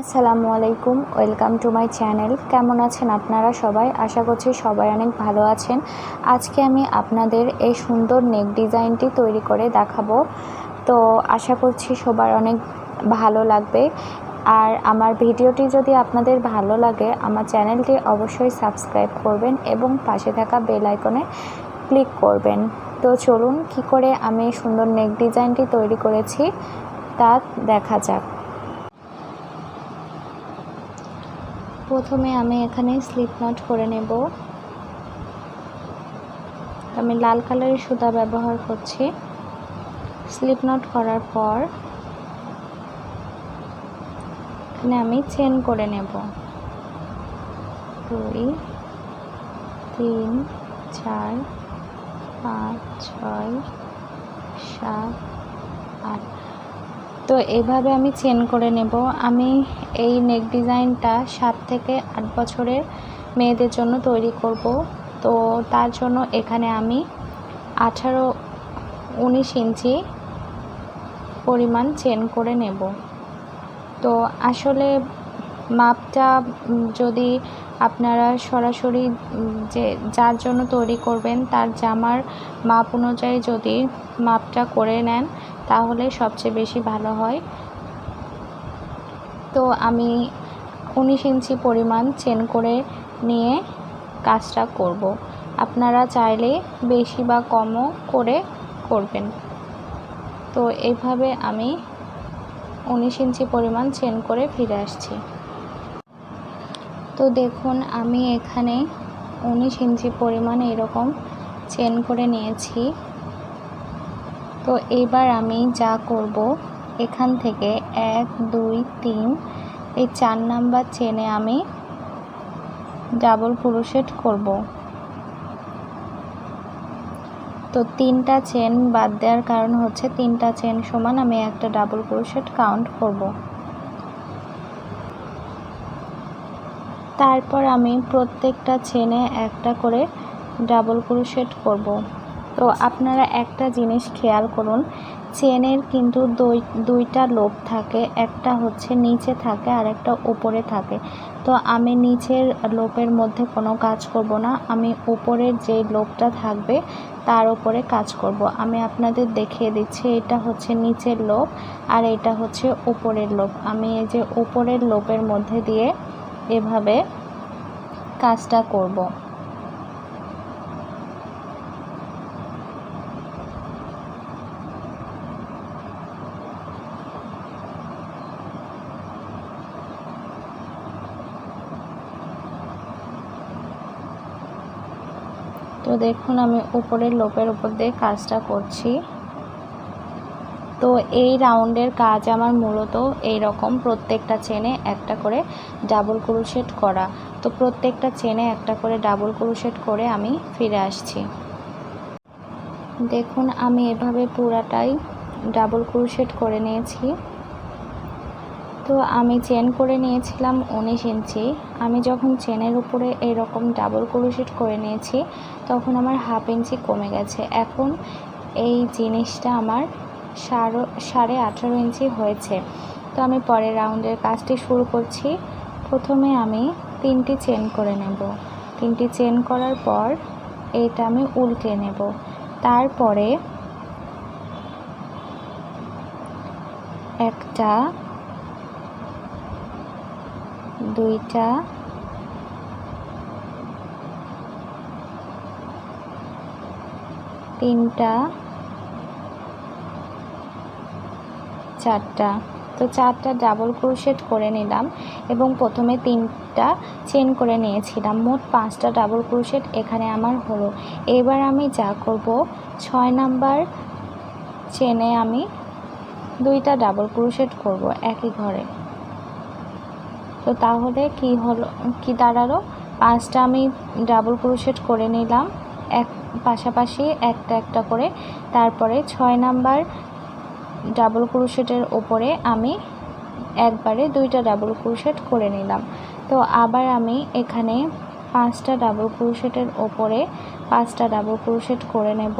আসসালামু আলাইকুম, welcome to my channel. কেমন আছেন আপনারা সবাই? আশা করছি সবাই অনেক ভালো আছেন। আজকে আমি আপনাদের এই সুন্দর নেক ডিজাইনটি তৈরি করে দেখাবো। তো আশা করছি সবার অনেক ভালো লাগবে। আর আমার ভিডিওটি যদি আপনাদের ভালো লাগে, আমার চ্যানেলটি অবশ্যই সাবস্ক্রাইব করবেন এবং পাশে থাকা বেল আইকনে ক্লিক করবেন। তো চলুন কি করে আমি সুন্দর নেক ডিজাইনটি তৈরি করেছি তা দেখা যাক। প্রথমে আমি এখানে স্লিপ নট করে নেব। আমি লাল কালারের সুতা ব্যবহার করছি। স্লিপ নট করার পর এখানে আমি চেন করে নেব 2 3 4 5 6 7 8। তো এইভাবে আমি চেন করে নেব। আমি এই নেক ডিজাইনটা 7 থেকে 8 বছরের মেয়েদের জন্য তৈরি করব। তো তার জন্য এখানে আমি 18-19 ইঞ্চি পরিমাণ চেন করে নেব। তো আসলে মাপটা যদি আপনারা সরাসরি যার জন্য তৈরি করবেন তার জামার মাপ অনুযায়ী যদি মাপটা করে নেন তাহলে সবচেয়ে বেশি ভালো হয়। তো আমি 19 ইঞ্চি পরিমাণ চেন করে নিয়ে কাজটা করব। আপনারা চাইলে বেশি বা কমও করে করবেন। তো এইভাবে আমি 19 ইঞ্চি পরিমাণ চেন করে ফিরে আসছি। তো দেখুন আমি এখানে 19 ইঞ্চি পরিমাণ এরকম চেন করে নিয়েছি। তো এবার আমি যা করব, এখান থেকে 1 2 3 এই 4 নাম্বার চেনে আমি ডাবল ক্রোশেট করব। তো 3টা চেন বাদ দেওয়ার কারণ হচ্ছে 3টা চেন সমান আমি একটা ডাবল ক্রোশেট কাউন্ট করব। তারপর আমি প্রত্যেকটা চেনে একটা করে ডাবল ক্রোশেট করব। তো আপনারা একটা জিনিস খেয়াল করুন, চেনের কিন্তু দুইটা লোপ থাকে, একটা হচ্ছে নিচে থাকে আর একটা উপরে থাকে। তো আমি নিচের লোপের মধ্যে কোনো কাজ করব না, আমি উপরের যে লোপটা থাকবে তার উপরে কাজ করব। আমি আপনাদের দেখিয়ে দিচ্ছি, এটা হচ্ছে নিচের লোপ আর এটা হচ্ছে উপরের লোপ। আমি এই যে উপরের লোপের মধ্যে দিয়ে এভাবে কাজটা করব। তো দেখুন আমি উপরের লোপের উপর দিয়ে কাজটা করছি। তো এই রাউন্ডের কাজ আমার মূলত এই রকম প্রত্যেকটা চেনে একটা করে ডাবল ক্রোশেট করা। তো প্রত্যেকটা চেনে একটা করে ডাবল ক্রোশেট করে আমি ফিরে আসছি। দেখুন আমি এভাবে পুরাটাই ডাবল ক্রোশেট করে নিয়েছি। তো আমি চেন করে নিয়েছিলাম 19 ইঞ্চি। আমি যখন চেনের উপরে এরকম ডাবল ক্রোশেট করে নিয়েছি তখন আমার হাফ ইঞ্চি কমে গেছে। এখন এই জিনিসটা আমার 18.5 ইঞ্চি হয়েছে। তো আমি পরের রাউন্ডের কাজটি শুরু করছি। প্রথমে আমি 3টি চেন করে নেব। 3টি চেন করার পর এটা আমি উল্টে নেব। তারপরে একটা, দুইটা, তিনটা, চারটা। তো 4টা ডাবল ক্রোশেট করে নিলাম এবং প্রথমে 3টা চেন করে নিয়েছিলাম। মোট 5টা ডাবল ক্রোশেট এখানে আমার হলো। এবার আমি যা করব, 6 নাম্বার চেনে আমি 2টা ডাবল ক্রোশেট করব একই ঘরে। তো তাহলে কি দাঁড়ালো, 5টা আমি ডাবল ক্রোশেট করে নিলাম পাশাপাশি একটা একটা করে। তারপরে 6 নাম্বার ডাবল ক্রোশেটের ওপরে আমি একবারে 2টা ডাবল ক্রোশেট করে নিলাম। তো আবার আমি এখানে 5টা ডাবল ক্রোশেটের ওপরে 5টা ডাবল ক্রোশেট করে নেব।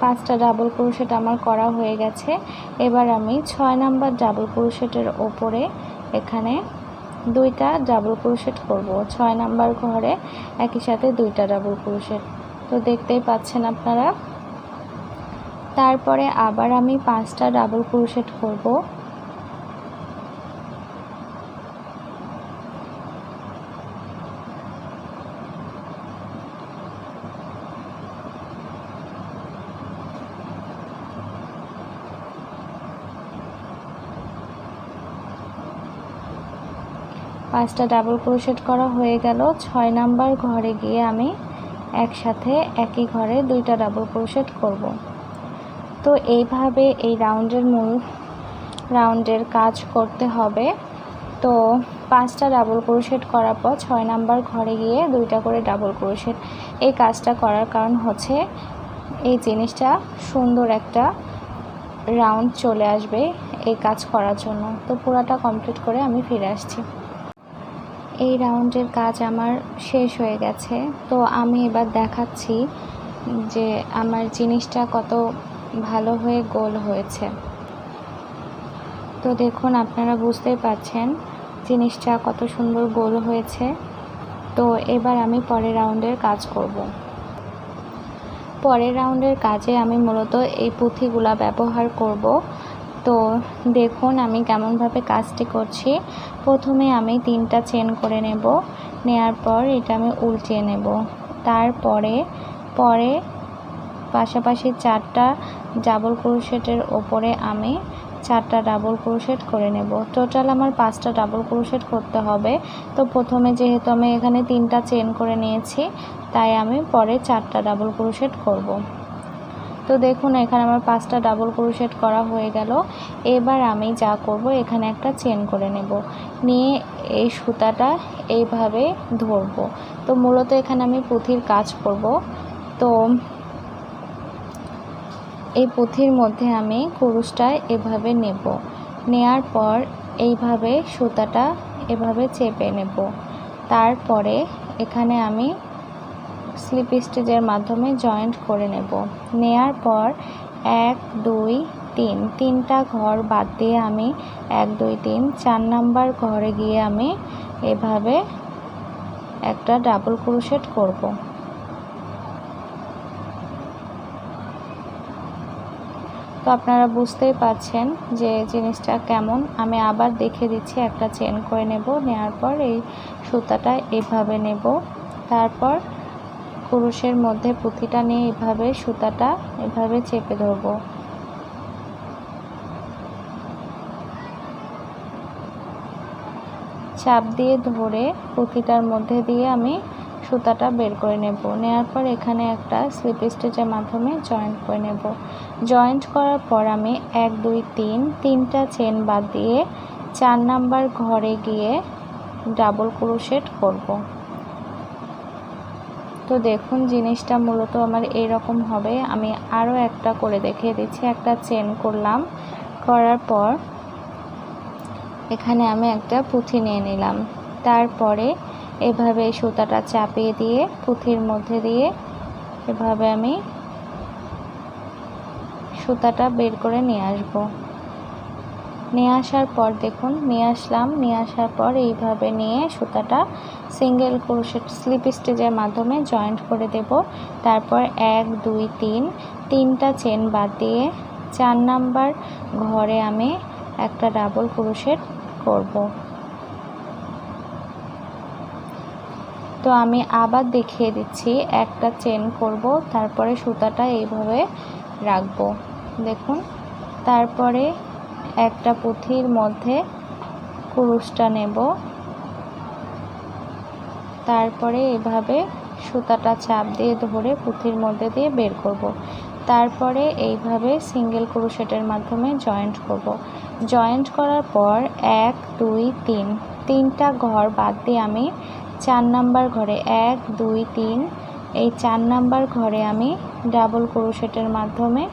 5টা ডাবল ক্রোশেট আমার করা হয়ে গেছে। এবার আমি 6 নাম্বার ডাবল ক্রোশেটের ওপরে এখানে 2টা ডাবল ক্রোশেট করব। 6 নাম্বার ঘরে একই সাথে 2টা ডাবল ক্রোশেট, তো দেখতেই পাচ্ছেন আপনারা। তারপরে আবার আমি 5টা ডাবল ক্রোশেট করব। পাঁচটা ডাবল ক্রোশেট করা হয়ে গেল। 6 নাম্বার ঘরে গিয়ে আমি একসাথে একই ঘরে 2টা ডাবল ক্রোশেট করব। তো এইভাবে এই রাউন্ডের কাজ করতে হবে। তো 5টা ডাবল ক্রোশেট করার পর 6 নাম্বার ঘরে গিয়ে 2টা করে ডাবল ক্রোশেট। এই কাজটা করার কারণ হচ্ছে এই জিনিসটা সুন্দর একটা রাউন্ড চলে আসবে এই কাজ করার জন্য। তো পুরাটা কমপ্লিট করে আমি ফিরে আসছি। এই রাউন্ডের কাজ আমার শেষ হয়ে গেছে। তো আমি এবার দেখাচ্ছি যে আমার জিনিসটা কত ভালো হয়ে গোল হয়েছে। তো দেখুন, আপনারা বুঝতেই পারছেন জিনিসটা কত সুন্দর গোল হয়েছে। তো এবার আমি পরের রাউন্ডের কাজ করব। পরের রাউন্ডের কাজে আমি মূলত এই পুঁথিগুলা ব্যবহার করব। তো দেখুন আমি কেমনভাবে কাজটি করছি। প্রথমে আমি 3টা চেন করে নেব, নেয়ার পর এটা আমি উল্টিয়ে নেব। তারপরে পাশাপাশি 4টা ডাবল ক্রোশেটের ওপরে আমি 4টা ডাবল ক্রোশেট করে নেব। টোটাল আমার 5টা ডাবল ক্রোশেট করতে হবে। তো প্রথমে যেহেতু আমি এখানে 3টা চেন করে নিয়েছি, তাই আমি পরে 4টা ডাবল ক্রোশেট করব। তো দেখুন এখানে আমার 5টা ডাবল ক্রোশেট করা হয়ে গেল। এবার আমি যা করব, এখানে একটা চেন করে নেব, নিয়ে এই সুতাটা এইভাবে ধরব। তো মূলত এখানে আমি পুঁথির কাজ করব। তো এই পুঁথির মধ্যে আমি কুরুশটা এভাবে নেব, নেয়ার পর এইভাবে সুতাটা এভাবে চেপে নেব। তারপরে এখানে আমি স্লিপ স্টিচের মাধ্যমে জয়েন্ট করে নেব। নেয়ার পর 1 2 3 3টা ঘর বাদ দিয়ে আমি 1 2 3 4 নাম্বার ঘরে গিয়ে আমি এভাবে একটা ডাবল ক্রোশেট করব। তো আপনারা বুঝতেই পাচ্ছেন যে জিনিসটা কেমন। আমি আবার দেখে দিচ্ছি। একটা চেন করে নেব, নেওয়ার পর এই সুতাটা এভাবে নেব, তারপর কুরুশের মধ্যে পুঁথিটা নিয়ে এভাবে সুতাটা এভাবে চেপে ধরব। চাপ দিয়ে ধরে পুঁথিটার মধ্যে দিয়ে আমি সুতাটা বের করে নেব। নেওয়ার পর এখানে একটা স্লিপ স্টিচের মাধ্যমে জয়েন্ট করে নেব। জয়েন্ট করার পর আমি 1 2 3 3টা চেন বাদ দিয়ে 4 নাম্বার ঘরে গিয়ে ডাবল ক্রোশেট করব। তো দেখুন জিনিসটা মূলত আমার এরকম হবে। আমি আরও একটা করে দেখিয়ে দিচ্ছি। একটা চেন করলাম, করার পর এখানে আমি একটা পুঁথি নিয়ে নিলাম। তারপরে এভাবে সুতাটা চাপিয়ে দিয়ে পুঁথির মধ্যে দিয়ে এভাবে আমি সুতাটা বের করে নিয়ে আসব। নিয়ে আসার পর দেখুন নিয়ে আসলাম, নিয়ে আসার পর এইভাবে নিয়ে সুতাটা সিঙ্গেল ক্রোশেট স্লিপ স্টিচের মাধ্যমে জয়েন্ট করে দেব। তারপর 1 2 3 3টা চেন বাদ দিয়ে 4 নাম্বার ঘরে আমি একটা ডাবল ক্রোশেট করব। তো আমি আবার দেখিয়ে দিচ্ছি। একটা চেন করব, তারপরে সুতাটা এইভাবে রাখবো দেখুন। তারপরে একটা পুঁথির মধ্যে কুরুশটা নেব, তারপরে এভাবে সুতাটা চাপ দিয়ে ধরে পুঁথির মধ্যে দিয়ে বের করব। তারপরে এইভাবে সিঙ্গেল ক্রোশেটের মাধ্যমে জয়েন্ট করব। জয়েন্ট করার পর 1 2 3 3টা ঘর বাদ দিয়ে আমি 4 নাম্বার ঘরে 1 2 3 এই 4 নাম্বার ঘরে আমি ডাবল ক্রোশেটের মাধ্যমে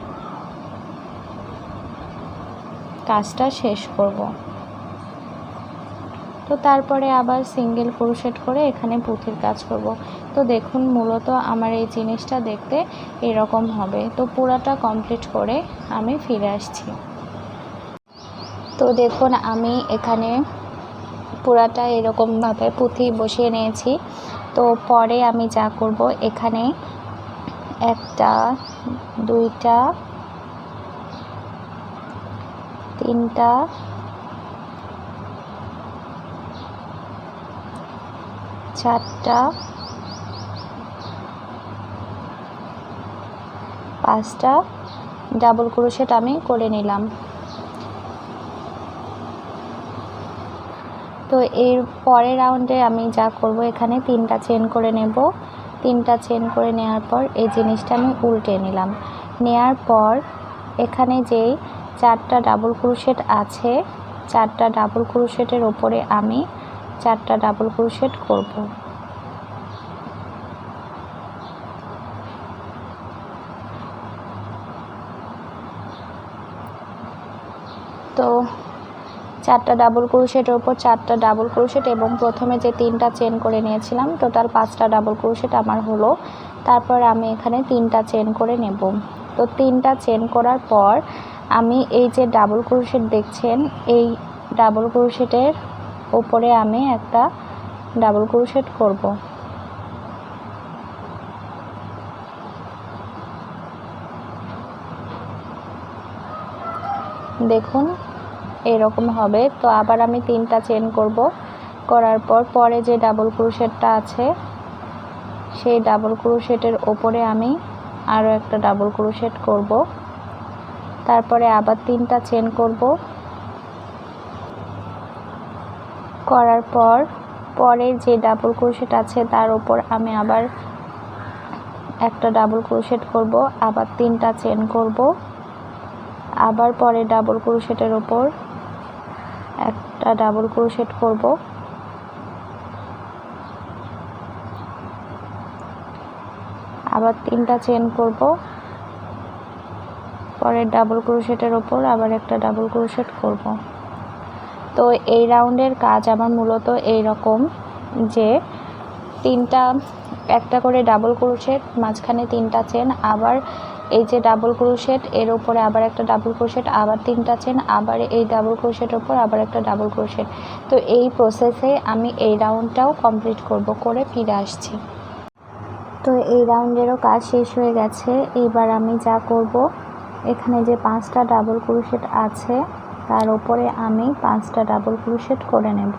কাজটা শেষ করব। তো তারপরে আবার সিঙ্গেল ক্রোশেট করে এখানে পুঁথির কাজ করব। তো দেখুন মূলত আমার এই জিনিসটা দেখতে এরকম হবে। তো পুরাটা কমপ্লিট করে আমি ফিরে আসছি। তো দেখুন আমি এখানে পুরাটা এরকমভাবে পুঁথি বসিয়ে নিয়েছি। তো পরে আমি যা করব, এখানে একটা, দুইটা, তিনটা, চারটা, পাঁচটা ডাবল ক্রোশেট আমি করে নিলাম। তো এর পরের রাউন্ডে আমি যা করব, এখানে 3টা চেন করে নেব। 3টা চেন করে নেওয়ার পর এই জিনিসটা আমি উল্টে নিলাম। নেয়ার পর এখানে যেই 4টা ডাবল ক্রোশেট আছে, 4টা ডাবল ক্রোশেটের ওপরে আমি 4টা ডাবল ক্রোশেট করব। তো 4টা ডাবল ক্রোশেটের ওপর 4টা ডাবল ক্রোশেট এবং প্রথমে যে 3টা চেন করে নিয়েছিলাম, টোটাল 5টা ডাবল ক্রোশেট আমার হলো। তারপর আমি এখানে 3টা চেন করে নেব। তো 3টা চেন করার পর আমি এই যে ডাবল ক্রোশেট দেখছেন, এই ডাবল ক্রোশেটের ওপরে আমি একটা ডাবল ক্রোশেট করব। দেখুন এরকম হবে। তো আবার আমি 3টা চেন করব। করার পর পরে যে ডাবল ক্রোশেটটা আছে, সেই ডাবল ক্রোশেটের ওপরে আমি আরও একটা ডাবল ক্রোশেট করব। তারপরে আবার 3টা চেন করব। করার পর পরের যে ডাবল ক্রোশেট আছে তার ওপর আমি আবার একটা ডাবল ক্রোশেট করব। আবার 3টা চেন করব। আবার পরে ডাবল ক্রোশেটের ওপর একটা ডাবল ক্রোশেট করব। আবার 3টা চেন করব। পরের ডাবল ক্রোশেটের ওপর আবার একটা ডাবল ক্রোশেট করব। তো এই রাউন্ডের কাজ আমার মূলত এই রকম, যে একটা করে ডাবল ক্রোশেট, মাঝখানে 3টা চেন, আবার এই যে ডাবল ক্রোশেট এর উপরে আবার একটা ডাবল ক্রোশেট, আবার 3টা চেন, আবার এই ডাবল ক্রোশেটের উপর আবার একটা ডাবল ক্রোশেট। তো এই প্রসেসে আমি এই রাউন্ডটাও কমপ্লিট করব, করে ফিরে আসছি। তো এই রাউন্ডেরও কাজ শেষ হয়ে গেছে। এবার আমি যা করব, এখানে যে 5টা ডাবল ক্রোশেট আছে তার উপরে আমি 5টা ডাবল ক্রোশেট করে নেব।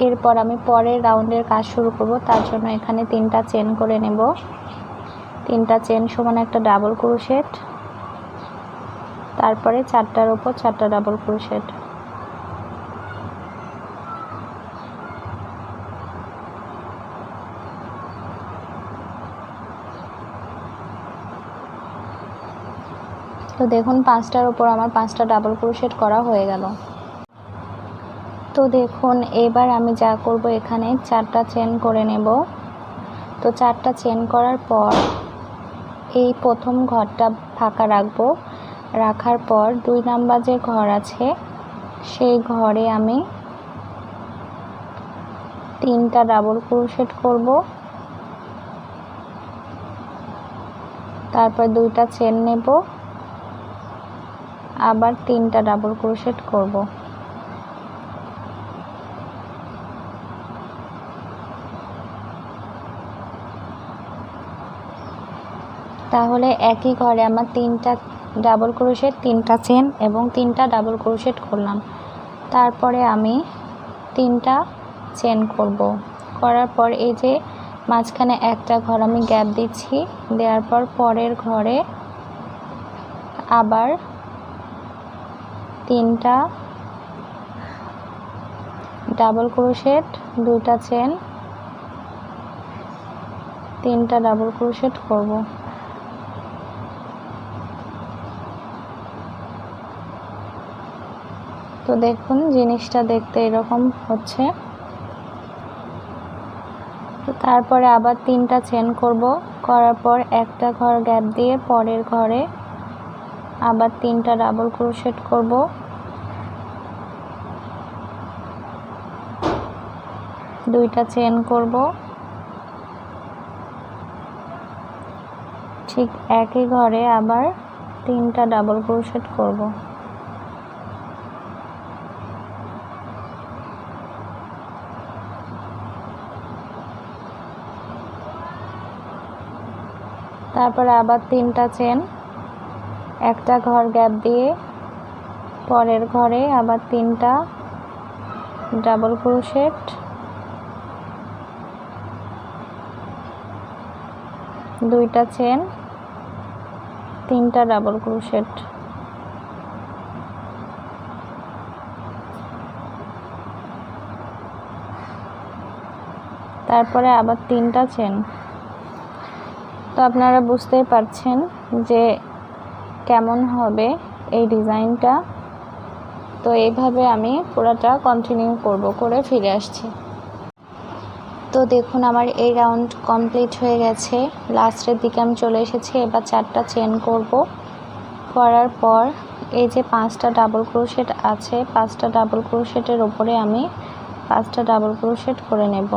এরপর আমি পরের রাউন্ডের কাজ শুরু করব। তার জন্য এখানে 3টা চেন করে নেব। 3টা চেন সমান একটা ডাবল ক্রোশেট, তারপরে 4টার উপর 4টা ডাবল ক্রোশেট। তো দেখুন 5টার উপর আমার 5টা ডাবল ক্রোশেট করা হয়ে গেল। তো দেখুন এবার আমি যা করব, এখানে 4টা চেন করে নেব। তো 4টা চেন করার পর এই প্রথম ঘরটা ফাঁকা রাখবো। রাখার পর 2 নাম্বার যে ঘর আছে সেই ঘরে আমি 3টা ডাবল ক্রোশেট করব। তারপর 2টা চেন নেব, আবার 3টা ডাবল ক্রোশেট করব। তাহলে একই ঘরে আমার 3টা ডাবল ক্রোশেট, 3টা চেন এবং 3টা ডাবল ক্রোশেট করলাম। তারপরে আমি 3টা চেন করব। করার পর এই যে মাঝখানে একটা ঘর আমি গ্যাপ দিচ্ছি, দেওয়ার পর পরের ঘরে আবার 3টা ডাবল ক্রোশেট, 2টা চেন, 3টা ডাবল ক্রোশেট করব। তো দেখুন জিনিসটা দেখতে এরকম হচ্ছে। তো তারপরে আবার 3টা চেন করব, করার পর একটা ঘর গ্যাপ দিয়ে পরের ঘরে আবার 3টা ডাবল ক্রোশেট করব। দুইটা চেন করব, ঠিক একই ঘরে আবার 3টা ডাবল ক্রোশেট করব। তারপরে আবার 3টা চেন, একটা ঘর গ্যাপ দিয়ে পরের ঘরে আবার 3টা ডাবল ক্রোশেট, দুইটা চেন, 3টা ডাবল ক্রোশেট। তারপরে আবার 3টা চেন। তো আপনারা বুঝতেই পারছেন যে কেমন হবে এই ডিজাইনটা। তো এইভাবে আমি পুরোটা কন্টিনিউ করে ফিরে আসছি। তো দেখুন আমার এই রাউন্ড কমপ্লিট হয়ে গেছে, লাস্টের দিকে আমি চলে এসেছি। এবার 4টা চেন করব, করার পর এই যে 5টা ডাবল ক্রোশেট আছে, 5টা ডাবল ক্রোশেটের উপরে আমি 5টা ডাবল ক্রোশেট করে নেব।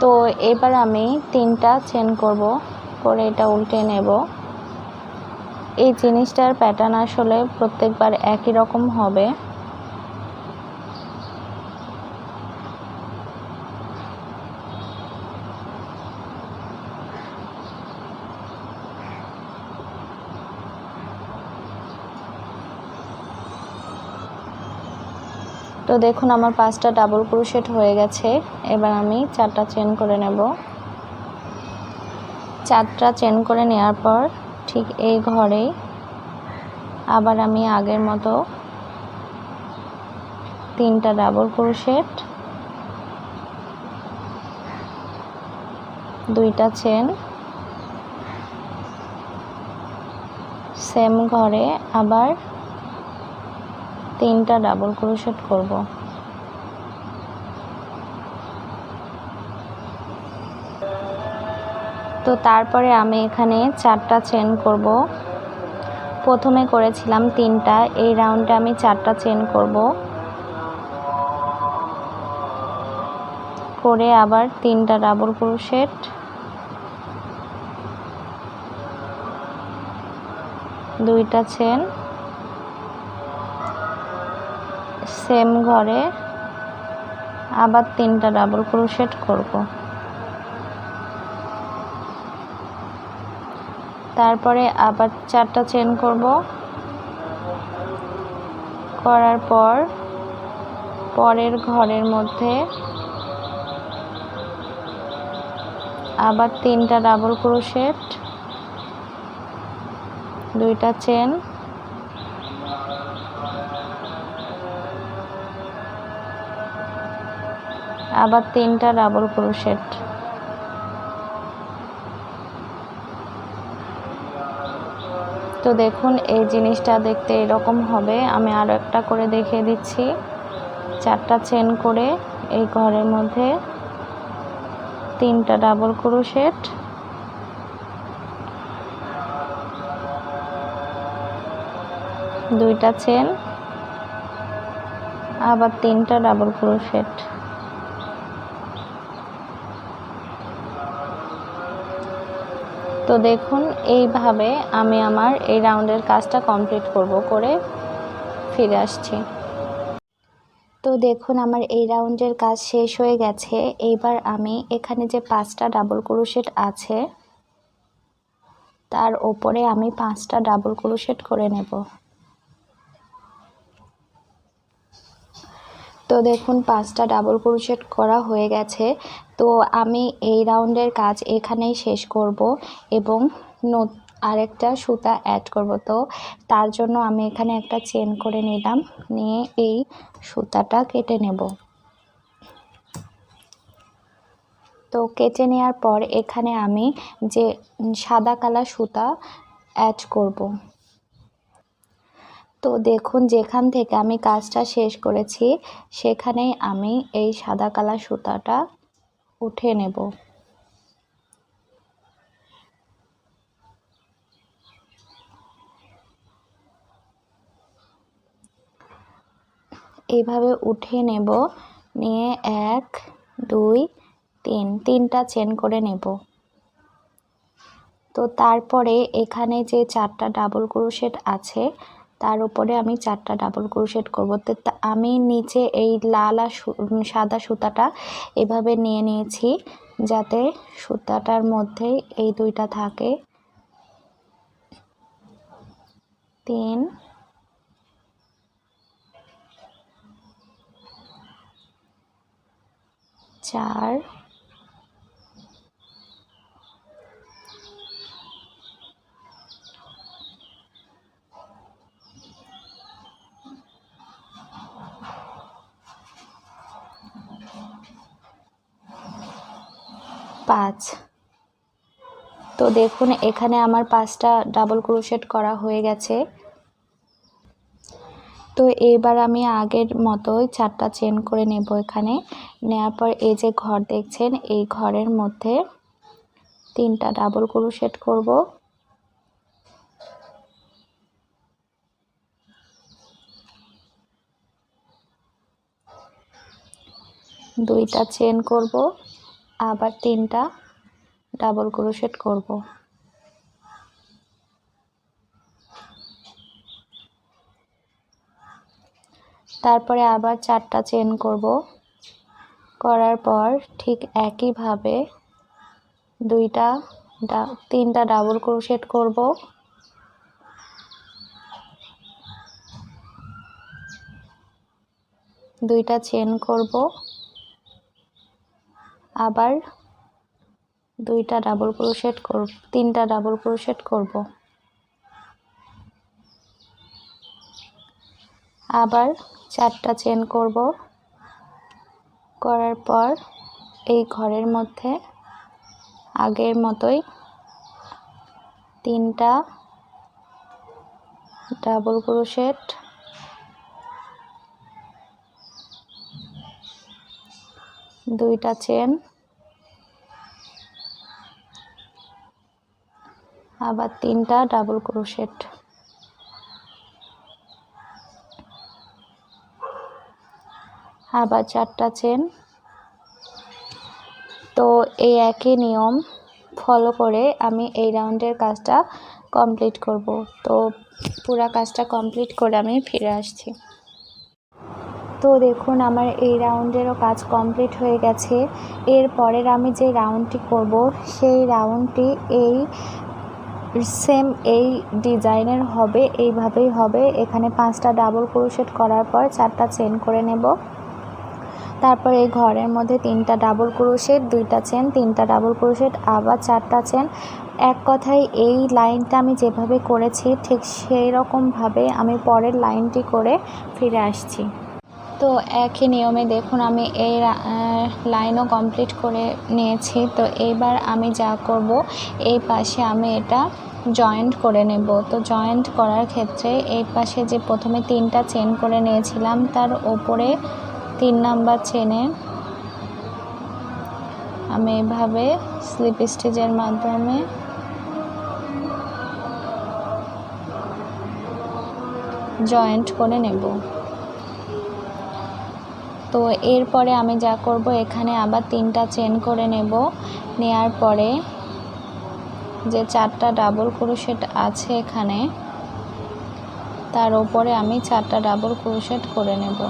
তো এবার আমি 3টা চেন করব, করে এটা উল্টে নেব। এই জিনিসটার প্যাটার্ন আসলে প্রত্যেকবার একই রকম হবে। তো দেখুন আমার 5টা ডাবল ক্রোশেট হয়ে গেছে। এবার আমি 4টা চেন করে নেব। 4টা চেন করে নেওয়ার পর ঠিক এই ঘরেই আবার আমি আগের মতো 3টা ডাবল ক্রোশেট, 2টা চেন, সেম ঘরে আবার 3টা ডাবল ক্রোশেট করব। তো তারপরে আমি এখানে 4টা চেন করব। প্রথমে করেছিলাম 3টা, এই রাউন্ডে আমি 4টা চেন করব, করে আবার 3টা ডাবল ক্রোশেট, 2টা চেন, সেম ঘরে আবার 3টা ডাবল ক্রোশেট করব। তারপরে আবার 4টা চেন করব, করার পর পরের ঘরের মধ্যে আবার 3টা ডাবল ক্রোশেট, 2টা চেন, আবার 3টা ডাবল ক্রোশেট। তো দেখুন এই জিনিসটা দেখতে এরকম হবে। আমি আরও একটা করে দেখিয়ে দিচ্ছি। 4টা চেন করে এই ঘরের মধ্যে 3টা ডাবল ক্রোশেট, 2টা চেন, আবার 3টা ডাবল ক্রোশেট। তো দেখুন এইভাবে আমি আমার এই রাউন্ডের কাজটা কমপ্লিট করে ফিরে আসছি। তো দেখুন আমার এই রাউন্ডের কাজ শেষ হয়ে গেছে। এইবার আমি এখানে যে 5টা ডাবল ক্রোশেট আছে তার উপরে আমি 5টা ডাবল ক্রোশেট করে নেব। তো দেখুন 5টা ডাবল ক্রোশেট করা হয়ে গেছে। তো আমি এই রাউন্ডের কাজ এখানেই শেষ করব এবং আরেকটা সুতা অ্যাড করব। তো তার জন্য আমি এখানে একটা চেন করে নিলাম, নিয়ে এই সুতাটা কেটে নেব। তো কেটে নেওয়ার পর এখানে আমি যে সাদা কালার সুতা অ্যাড করব। তো দেখুন যেখান থেকে আমি কাজটা শেষ করেছি সেখানেই আমি এই সাদা কালার সুতাটা উঠে নেব। এইভাবে উঠে নেব, নিয়ে 1 2 3 তিনটা চেন করে নেব। তো তারপরে এখানে যে 4টা ডাবল ক্রোশেট আছে তার উপরে আমি 4টা ডাবল ক্রোশেট করব। তো আমি নিচে এই লাল আর সাদা সুতাটা এভাবে নিয়ে নিয়েছি যাতে সুতাটার মধ্যে এই দুইটা থাকে। 3 4 5। তো দেখুন এখানে আমার 5টা ডাবল ক্রোশেট করা হয়ে গেছে। তো এবার আমি আগের মতোই 4টা চেন করে নেব। এখানে নেওয়ার পর এই যে ঘর দেখছেন এই ঘরের মধ্যে 3টা ডাবল ক্রোশেট করব। দুইটা চেন করব, আবার 3টা ডাবল ক্রোশেট করব। তারপরে আবার 4টা চেন করব, করার পর ঠিক একইভাবে 3টা ডাবল ক্রোশেট করব। দুইটা চেন করব, আবার 2টা ডাবল ক্রোশেট করব, 3টা ডাবল ক্রোশেট করব। আবার 4টা চেন করব, করার পর এই ঘরের মধ্যে আগের মতোই 3টা ডাবল ক্রোশেট, 2টা চেন, আবার 3টা ডাবল ক্রোশেট। আবার 4টা চেন। তো এই একই নিয়ম ফলো করে আমি এই রাউন্ডের কাজটা কমপ্লিট করব। তো পুরো কাজটা কমপ্লিট করে আমি ফিরে আসছি। তো দেখুন আমার এই রাউন্ডেরও কাজ কমপ্লিট হয়ে গেছে। এর পরের আমি যে রাউন্ডটি করব সেই রাউন্ডটি এই সেম এই ডিজাইনের হবে, এইভাবেই হবে। এখানে 5টা ডাবল ক্রোশেট করার পর 4টা চেন করে নেব। তারপর এই ঘরের মধ্যে 3টা ডাবল ক্রোশেট, 2টা চেন, 3টা ডাবল ক্রোশেট, আবার 4টা চেন। এক কথায় এই লাইনটা আমি যেভাবে করেছি ঠিক সেই রকমভাবে আমি পরের লাইনটি করে ফিরে আসছি। তো একই নিয়মে দেখুন আমি এই লাইনও কমপ্লিট করে নিয়েছি। তো এইবার আমি যা করব এই পাশে আমি এটা জয়েন্ট করে নেব। তো জয়েন্ট করার ক্ষেত্রে এই পাশে যে প্রথমে 3টা চেন করে নিয়েছিলাম তার ওপরে 3 নাম্বার চেনে আমি এভাবে স্লিপ স্টিচের মাধ্যমে জয়েন্ট করে নেব। তো এরপরে আমি যা করব এখানে আবার 3টা চেন করে নেব। নেয়ার পরে যে 4টা ডাবল ক্রোশেট আছে এখানে তার উপরে আমি 4টা ডাবল ক্রোশেট করে নেব।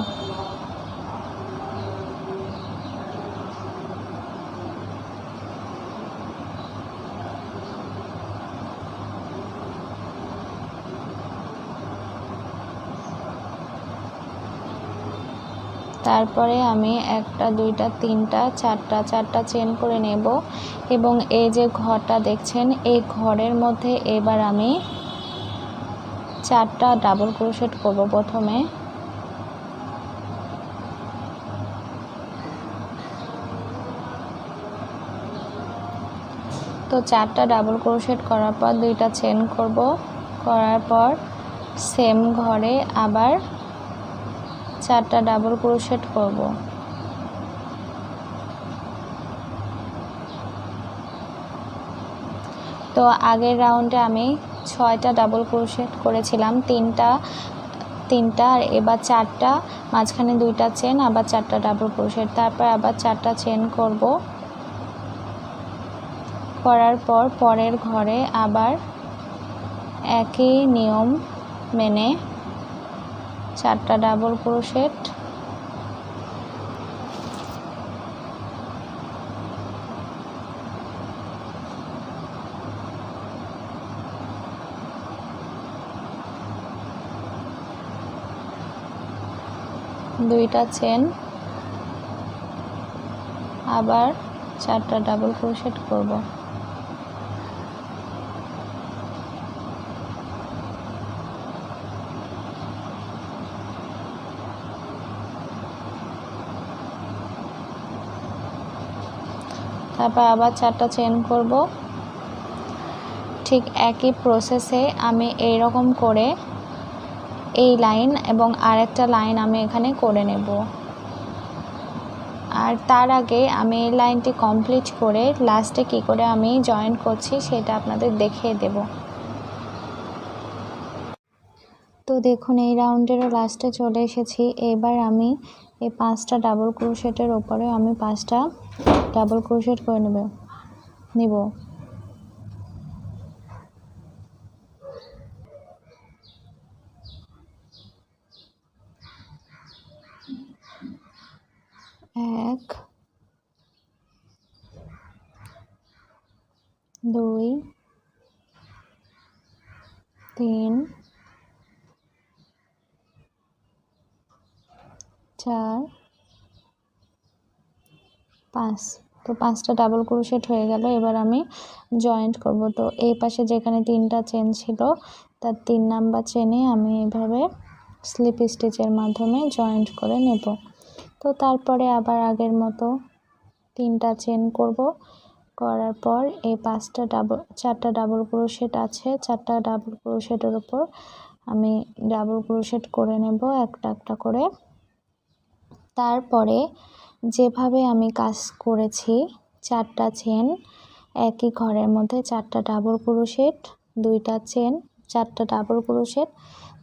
তারপরে আমি 1টা 2টা 3টা 4টা চেন করে নেব এবং এই যে ঘরটা দেখছেন এই ঘরের মধ্যে এবার আমি 4টা ডাবল ক্রোশেট করব। প্রথমে তো 4টা ডাবল ক্রোশেট করার পর 2টা চেন করব, করার পর সেম ঘরে আবার 4টা ডাবল ক্রোশেট করব। তো আগের রাউন্ডে আমি 6টা ডাবল ক্রোশেট করেছিলাম, তিনটা আর এবার 4টা, মাঝখানে 2টা চেন, আবার 4টা ডাবল ক্রোশেট, তারপর আবার 4টা চেন করব। করার পর পরের ঘরে আবার একই নিয়ম মেনে 4টা ডাবল ক্রোশেট, দুইটা চেন, আবার 4টা ডাবল ক্রোশেট করব। তারপর আবার 4টা চেন করব। ঠিক একই প্রসেসে আমি এই রকম করে এই লাইন এবং আরেকটা লাইন আমি এখানে করে নেব। আর তার আগে আমি এই লাইনটি কমপ্লিট করে লাস্টে কি করে আমি জয়েন করছি সেটা আপনাদের দেখিয়ে দেব। তো দেখুন এই রাউন্ডেরও লাস্টে চলে এসেছি। এবার আমি এই 5টা ডাবল ক্রোশেটের ওপরে আমি 5টা ডাবল ক্রোশেট করে নিব। এক, দুই, তিন, চার, 5। তো 5টা ডাবল ক্রোশেট হয়ে গেল। এবার আমি জয়েন্ট করব। তো এই পাশে যেখানে 3টা চেন ছিল তার 3 নাম্বার চেনে আমি এভাবে স্লিপ স্টিচের মাধ্যমে জয়েন্ট করে নেব। তো তারপরে আবার আগের মতো 3টা চেন করব, করার পর এই 4টা ডাবল ক্রোশেট আছে, 4টা ডাবল ক্রোশেটের উপর আমি ডাবল ক্রোশেট করে নেব একটা একটা করে। তারপরে যেভাবে আমি কাজ করেছি 4টা চেন, একই ঘরের মধ্যে 4টা ডাবল ক্রোশেট, 2টা চেন, 4টা ডাবল ক্রোশেট,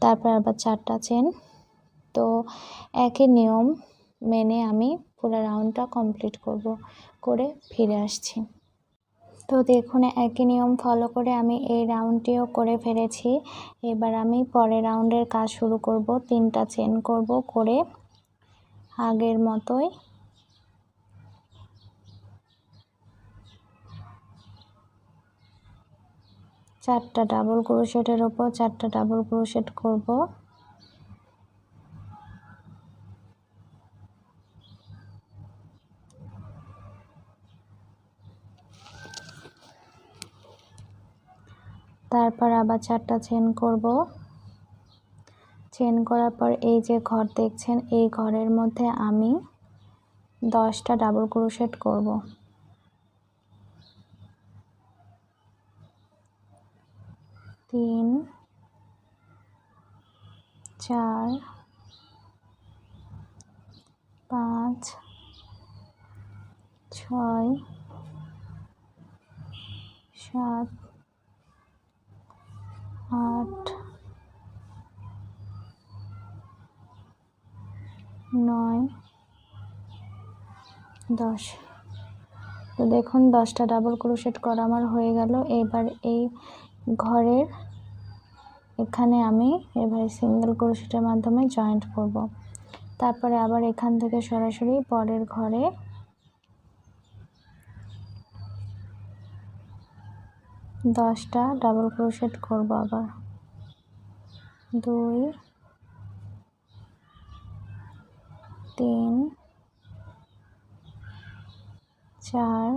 তারপর আবার 4টা চেন। তো একই নিয়ম মেনে আমি পুরো রাউন্ডটা কমপ্লিট করে ফিরে আসছি। তো দেখুন একই নিয়ম ফলো করে আমি এই রাউন্ডটিও করে ফেলেছি। এবার আমি পরের রাউন্ডের কাজ শুরু করব। 3টা চেন করব, করে আগের মতোই 4টা ডাবল ক্রোশেটের ওপর 4টা ডাবল ক্রোশেট করব। তারপর আবার 4টা চেন করব। চেন করার পর এই যে ঘর দেখছেন এই ঘরের মধ্যে আমি 10টা ডাবল ক্রোশেট করব। 3, 4, 5, 6, 7, 8, 9, 10। তো দেখুন 10টা ডাবল ক্রোশেট করা আমার হয়ে গেল। এবার এই ঘরের এখানে আমি এভাবে সিঙ্গেল ক্রোশেটের মাধ্যমে জয়েন্ট করব। তারপরে আবার এখান থেকে সরাসরি পরের ঘরে 10টা ডাবল ক্রোশেট করব। আবার 2, 3, 4,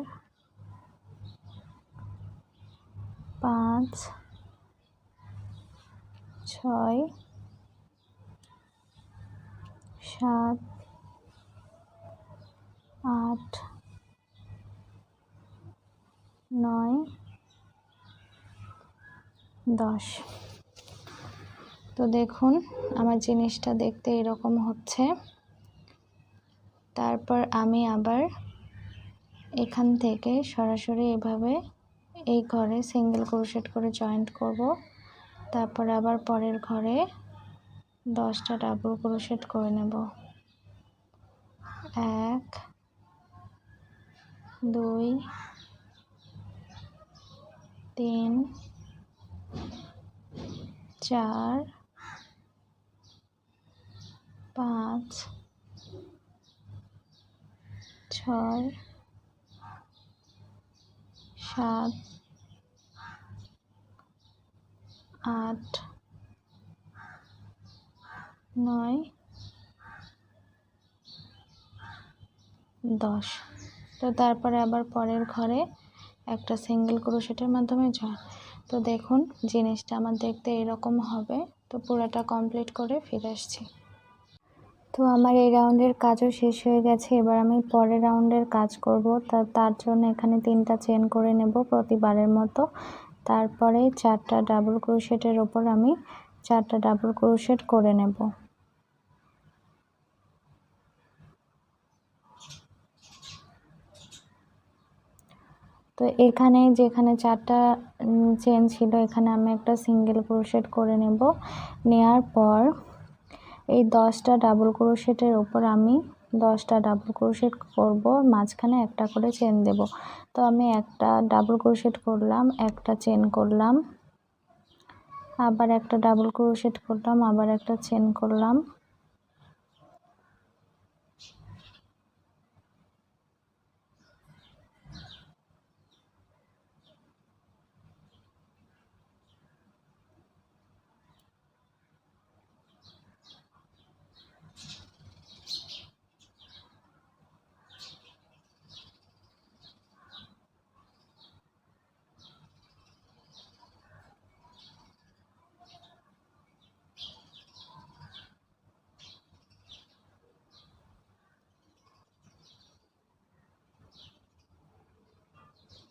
5, 6, 7, 8, 9, 10। তো দেখুন আমার জিনিসটা দেখতে এরকম হচ্ছে। তারপর আমি আবার এখান থেকে সরাসরি এভাবে এই ঘরে সিঙ্গেল ক্রোশেট করে জয়েন্ট করব। তারপর আবার পরের ঘরে 10টা ডাবল ক্রোশেট করে নেব। 1 2 3 4 5 6 7 8 9 10। তো তারপরে আবার পরের ঘরে একটা সিঙ্গেল ক্রোশেটের মাধ্যমে জয়েন। তো দেখুন জিনিসটা আমার দেখতে এরকম হবে। তো পুরোটা কমপ্লিট করে ফিরে আসছি। তো আমার এই রাউন্ডের কাজও শেষ হয়ে গেছে। এবার আমি পরের রাউন্ডের কাজ করব। তার জন্য এখানে 3টা চেন করে নেব প্রতিবারের মতো। তারপরে 4টা ডাবল ক্রোশেটের ওপর আমি 4টা ডাবল ক্রোশেট করে নেব। তো এখানে যেখানে 4টা চেন ছিল এখানে আমি একটা সিঙ্গেল ক্রোশেট করে নেব। নেয়ার পর এই 10টা ডাবল ক্রোশেটের ওপর আমি 10টা ডাবল ক্রোশেট করব, মাঝখানে একটা করে চেন দেব। তো আমি একটা ডাবল ক্রোশেট করলাম, একটা চেন করলাম, আবার একটা ডাবল ক্রোশেট করলাম, আবার একটা চেন করলাম,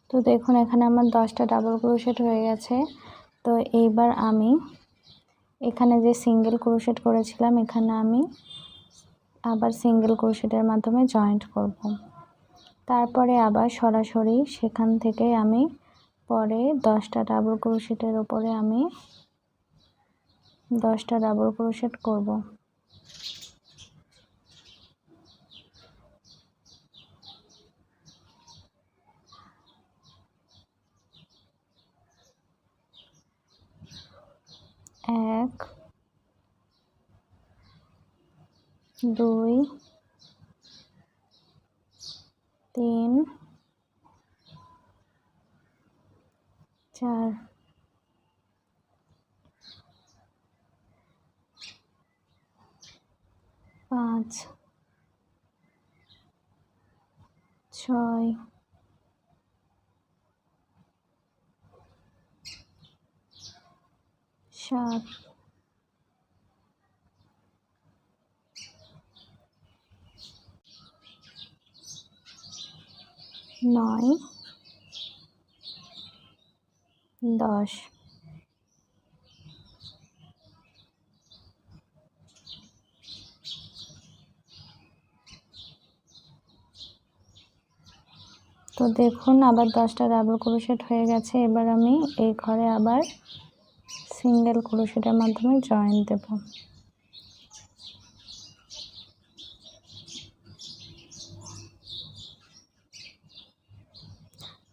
তো দেখুন এখানে আমার 10টা ডাবল ক্রোশেট হয়ে গেছে। তো এইবার আমি এখানে যে সিঙ্গেল ক্রোশেট করেছিলাম এখানে আমি আবার সিঙ্গেল ক্রোশেটের মাধ্যমে জয়েন্ট করব। তারপরে আবার সরাসরি সেখান থেকে আমি পরে 10টা ডাবল ক্রোশেটের উপরে আমি 10টা ডাবল ক্রোশেট করব। এক, দুই, তিন, চার, পাঁচ, ছয়, সাত, 9, 10। তো দেখুন আবার 10টা ডাবল ক্রোশেট হয়ে গেছে। এবার আমি এই ঘরে আবার সিঙ্গেল ক্রোশেটের মাধ্যমে জয়েন দেব।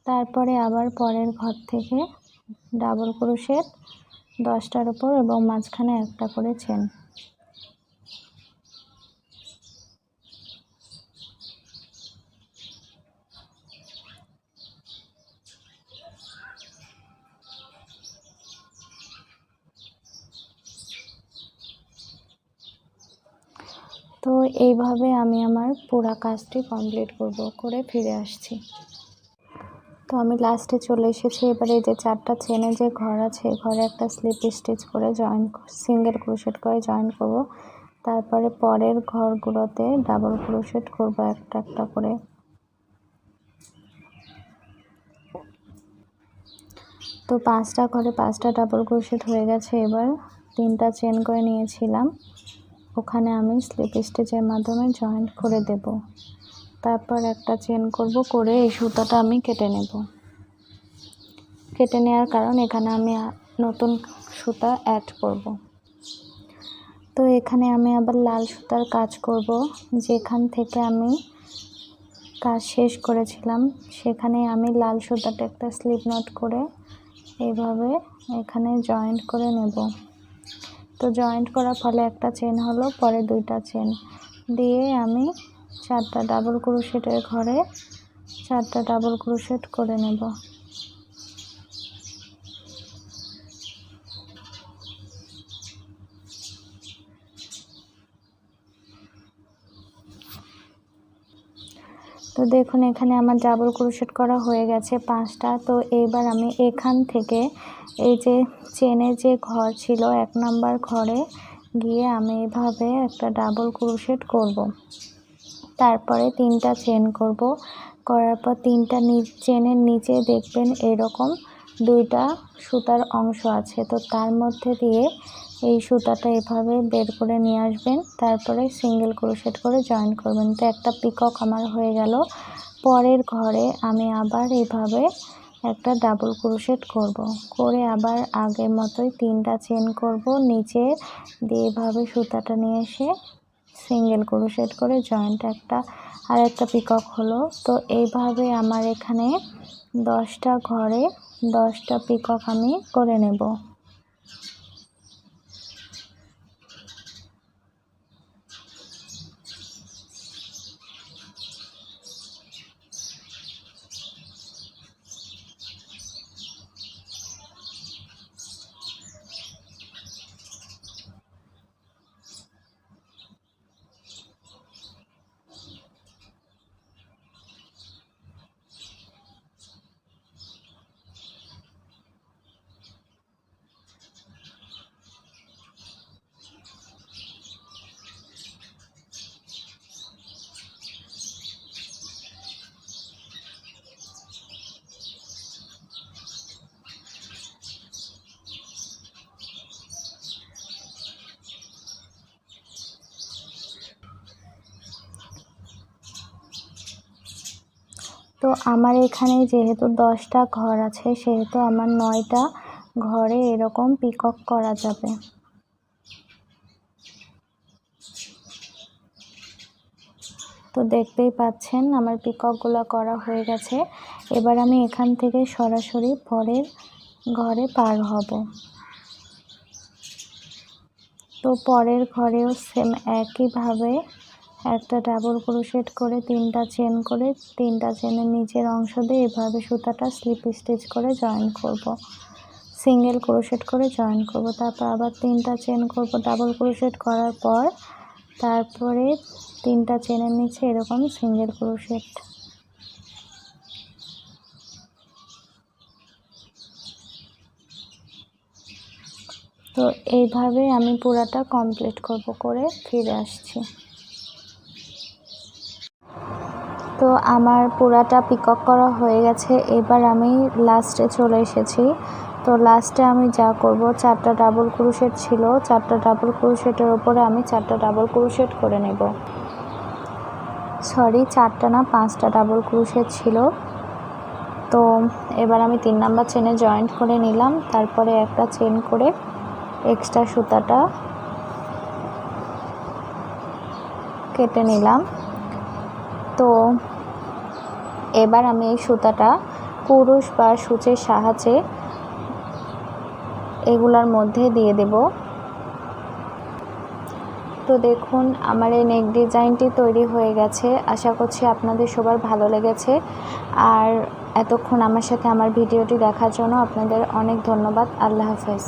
তারপরে আবার পরের ঘর থেকে ডাবল ক্রোশেট 10টার উপর এবং মাঝখানে একটা করে চেন। তো এইভাবে আমি আমার পুরো কাজটি কমপ্লিট করে ফিরে আসছি। তো আমি লাস্টে চলে এসেছি। এবারে এই যে 4টা চেনে যে ঘর আছে ঘরে একটা স্লিপ স্টিচ করে সিঙ্গেল ক্রোশেট করে জয়েন করব। তারপরে পরের ঘরগুলোতে ডাবল ক্রোশেট করব একটা একটা করে। তো 5টা ঘরে 5টা ডাবল ক্রোশেট হয়ে গেছে। এবার 3টা চেন করে নিয়েছিলাম, ওখানে আমি স্লিপ স্টিচের মাধ্যমে জয়েন্ট করে দেব। তারপর একটা চেন করব, করে এই সুতাটা আমি কেটে নেব। কেটে নেওয়ার কারণ এখানে আমি নতুন সুতা অ্যাড করব। তো এখানে আমি আবার লাল সুতার কাজ করব। যেখান থেকে আমি কাজ শেষ করেছিলাম সেখানে আমি লাল সুতাটা একটা স্লিপ নট করে এইভাবে এখানে জয়েন্ট করে নেব। তো জয়েন্ট করার ফলে একটা চেন হলো, পরে 2টা চেন দিয়ে আমি 4টা ডাবল ক্রোশেটের ঘরে 4টা ডাবল ক্রোশেট করে নেব। তো দেখুন এখানে আমার ডাবল ক্রোশেট করা হয়ে গেছে 5টা। তো এবার আমি এখান থেকে এই যে চেনের যে ঘর ছিল 1 নাম্বার ঘরে গিয়ে আমি এভাবে একটা ডাবল ক্রোশেট করব। তারপরে 3টা চেন করব, করার পর 3টা চেনের নিচে দেখবেন এরকম 2টা সুতার অংশ আছে। তো তার মধ্যে দিয়ে এই সুতাটা এভাবে বের করে নিয়ে আসবেন, তারপরে সিঙ্গেল ক্রোশেট করে জয়েন করবেন। তো একটা পিকক আমার হয়ে গেল। পরের ঘরে আমি আবার এভাবে একটা ডাবল ক্রোশেট করব, করে আবার আগের মতোই 3টা চেন করব, নিচে দিয়ে এভাবে সুতাটা নিয়ে এসে সিঙ্গেল ক্রোশেট করে জয়েন্ট আর একটা পিকক হলো। তো এইভাবে আমার এখানে 10টা ঘরে 10টা পিকক আমি করে নেব। তো আমার এখানে যেহেতু 10টা ঘর আছে সেহেতু আমার 9টা ঘরে এরকম পিকক করা যাবে। তো দেখতেই পাচ্ছেন আমার পিককগুলো করা হয়ে গেছে। এবার আমি এখান থেকে সরাসরি পরের ঘরে পার হব। তো পরের ঘরেও সেম একইভাবে একটা ডাবল ক্রোশেট করে 3টা চেন করে 3টা চেনের নিচের অংশ দিয়ে এভাবে সুতাটা স্লিপ স্টিচ করে জয়েন করব, সিঙ্গেল ক্রোশেট করে জয়েন করব। তারপর আবার 3টা চেন করব ডাবল ক্রোশেট করার পর, তারপরে 3টা চেনের নিচে এরকম সিঙ্গেল ক্রোশেট। তো এইভাবে আমি পুরাটা কমপ্লিট করব, করে ফিরে আসছি। তো আমার পুরাটা পিকক করা হয়ে গেছে। এবার আমি লাস্টে চলে এসেছি। তো লাস্টে আমি যা করব, 4টা ডাবল ক্রোশেট ছিল, 4টা ডাবল ক্রোশেটের উপরে আমি 4টা ডাবল ক্রোশেট করে নেব। সরি, 4টা না 5টা ডাবল ক্রোশেট ছিল। তো এবার আমি 3 নাম্বার চেনে জয়েন্ট করে নিলাম, তারপরে একটা চেন করে এক্সট্রা সুতাটা কেটে নিলাম। তো এবার আমি এই সুতাটা কুরুশ বা সূচের সাহায্যে এগুলার মধ্যে দিয়ে দেব। তো দেখুন আমার এই নেক ডিজাইনটি তৈরি হয়ে গেছে। আশা করছি আপনাদের সবার ভালো লেগেছে। আর এতক্ষণ আমার সাথে আমার ভিডিওটি দেখার জন্য আপনাদের অনেক ধন্যবাদ। আল্লাহ হাফেজ।